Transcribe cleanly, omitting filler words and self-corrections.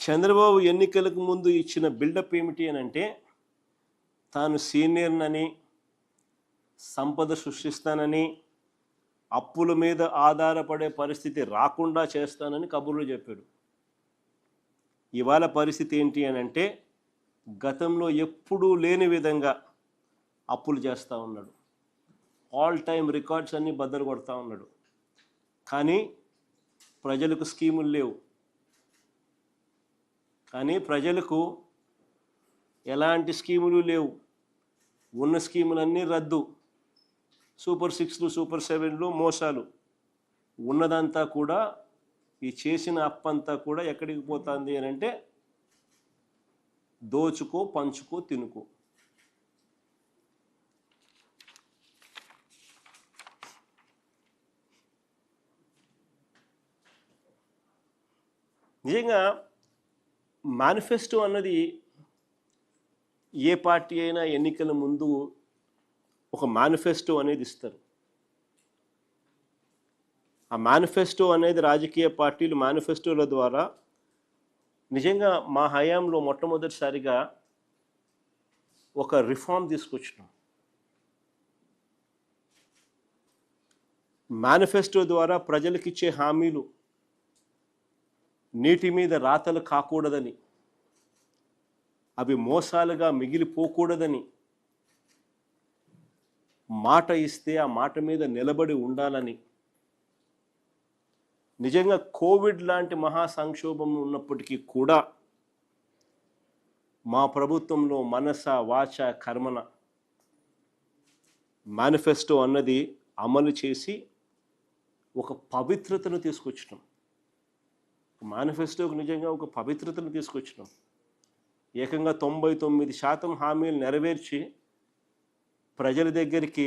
చంద్రబాబు ఎన్నికలకు ముందు ఇచ్చిన బిల్డప్ ఏమిటి అని అంటే, తాను సీనియర్నని, సంపద సృష్టిస్తానని, అప్పుల మీద ఆధారపడే పరిస్థితి రాకుండా చేస్తానని కబుర్లు చెప్పాడు. ఇవాళ పరిస్థితి ఏంటి అని అంటే, గతంలో ఎప్పుడూ లేని విధంగా అప్పులు చేస్తూ ఉన్నాడు. ఆల్ టైమ్ రికార్డ్స్ అన్నీ బద్దలు కొడతా ఉన్నాడు. కానీ ప్రజలకు స్కీములు లేవు. ప్రజలకు ఎలాంటి స్కీములు లేవు. ఉన్న స్కీములన్నీ రద్దు. సూపర్ 6లు, సూపర్ 7లు, మోసాలు. ఉన్నదంతా కూడా, ఈ చేసిన అప్పంతా కూడా ఎక్కడికి పోతుంది అని అంటే, దోచుకో, పంచుకో, తినుకో. నిజంగా మేనిఫెస్టో అన్నది ఏ పార్టీ అయినా ఎన్నికల ముందు ఒక మేనిఫెస్టో అనేది ఇస్తారు. ఆ మేనిఫెస్టో అనేది రాజకీయ పార్టీలు మేనిఫెస్టోల ద్వారా నిజంగా మా హయాంలో మొట్టమొదటిసారిగా ఒక రిఫార్మ్ తీసుకొచ్చినాం. మేనిఫెస్టో ద్వారా ప్రజలకిచ్చే హామీలు నీటి మీద రాతలు కాకూడదని, అవి మోసాలుగా మిగిలిపోకూడదని, మాట ఇస్తే ఆ మాట మీద నిలబడి ఉండాలని, నిజంగా కోవిడ్ లాంటి మహా సంక్షోభం ఉన్నప్పటికీ కూడా మా ప్రభుత్వంలో మనస, వాచ, కర్మన మేనిఫెస్టో అన్నది అమలు చేసి ఒక పవిత్రతను తీసుకొచ్చినాం. మేనిఫెస్టోకు నిజంగా ఒక పవిత్రతను తీసుకొచ్చినాం. ఏకంగా 99% హామీలు నెరవేర్చి ప్రజల దగ్గరికి